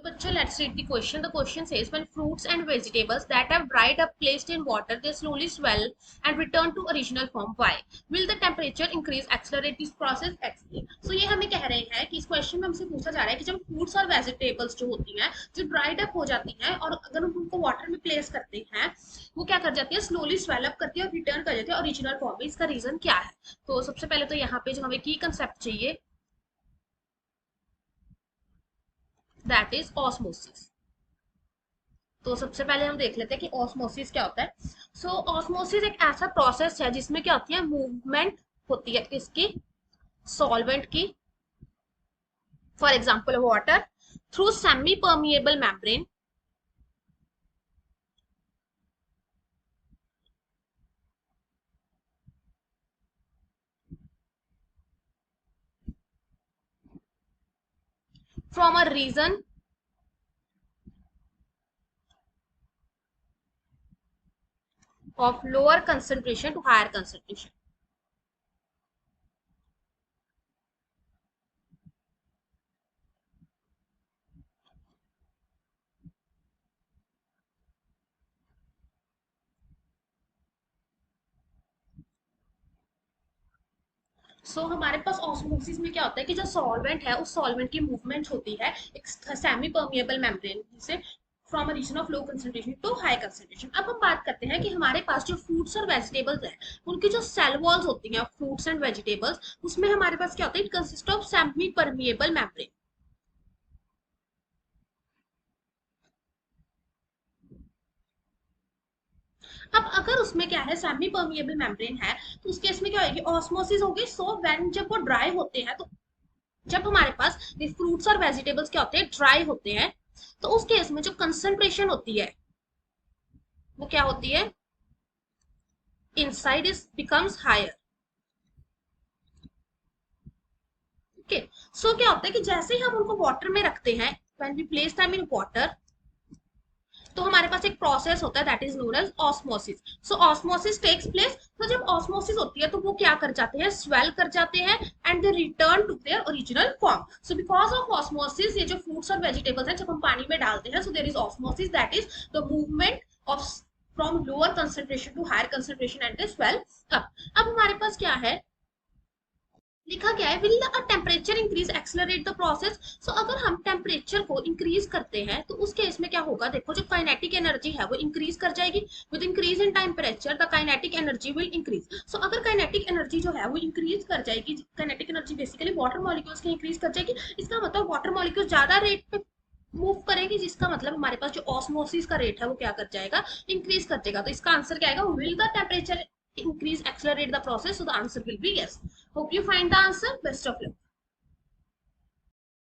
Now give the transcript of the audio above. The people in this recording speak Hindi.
बच्चों, let's read the question. The question says, when fruits and vegetables that have dried up placed in water, they slowly swell and return to original form. Why? Will the temperature increase accelerate this process? Explain. So ये हमें कह रहे हैं कि इस क्वेश्चन में हमसे पूछा जा रहा है कि जब फ्रूट्स और वेजिटेबल्स जो होती हैं जो ड्राइड अप हो जाती हैं और अगर हम उनको वाटर में प्लेस करते हैं वो क्या कर जाती है, स्लोली स्वेल अप करती है और रिटर्न कर जाती है ओरिजिनल फॉर्म में. इसका रीजन क्या है? तो सबसे पहले तो यहाँ पे जो हमें की कंसेप्ट चाहिए, दैट इज ऑस्मोसिस. तो सबसे पहले हम देख लेते हैं कि ऑस्मोसिस क्या होता है. सो ऑस्मोसिस एक ऐसा प्रोसेस है जिसमें क्या होती है, मूवमेंट होती है किसकी, सॉल्वेंट की, for example water, through semi permeable membrane from a region of lower concentration to higher concentration. हमारे पास ऑस्मोसिस में क्या होता है कि जो सॉल्वेंट है उस सॉल्वेंट की मूवमेंट होती है एक सेमी परमिएबल मेम्ब्रेन से from a region of low concentration to high concentration. अब हम बात करते हैं कि हमारे पास जो फ्रूट्स और वेजिटेबल्स है उनकी जो सेल वॉल्स होती हैं फ्रूट्स एंड वेजिटेबल्स, उसमें हमारे पास क्या होता है, it consist of semi permeable membrane. अब अगर उसमें क्या है, सेमी परमिएबल मेम्ब्रेन है, तो उस केस में क्या होगी, ऑस्मोसिस होगी. सो व्हेन जब वो ड्राई होते हैं, तो जब हमारे पास फ्रूट्स और वेजिटेबल्स क्या होते हैं, ड्राई होते हैं, तो उस केस में जो कंसंट्रेशन होती है वो क्या होती है, inside is becomes higher. Okay. So क्या होता है कि जैसे ही हम उनको वाटर में रखते हैं, when we place them in water, तो हमारे पास एक प्रोसेस होता है that is known as osmosis. So osmosis takes place. तो जब ऑस्मोसिस होती है तो वो क्या कर जाते हैं, स्वेल कर जाते हैं and they return to their original form. So because of osmosis ये जो फ्रूट्स और वेजिटेबल्स हैं जब हम पानी में डालते हैं, so there is osmosis, that is the movement of from lower concentration to higher concentration and they swell up. अब हमारे पास क्या है, लिखा क्या है, will the temperature increase accelerate the process. So अगर हम टेम्परेचर को इंक्रीज करते हैं तो उस केस में क्या होगा, देखो जो काइनेटिक एनर्जी है वो इंक्रीज कर जाएगी. With increase in temperature the kinetic energy will increase. So अगर काइनेटिक एनर्जी जो है वो इंक्रीज कर जाएगी, kinetic energy basically water molecules की इंक्रीज कर जाएगी. इसका मतलब वाटर मॉलिक्यूल ज्यादा रेट पे मूव करेगी, जिसका मतलब हमारे पास जो ऑस्मोसिस का रेट है वो क्या कर जाएगा, इंक्रीज कर देगा. तो इसका आंसर क्या आएगा, will the temperature increase accelerate the process. So the answer will be yes. Hope you find the answer. Best of luck.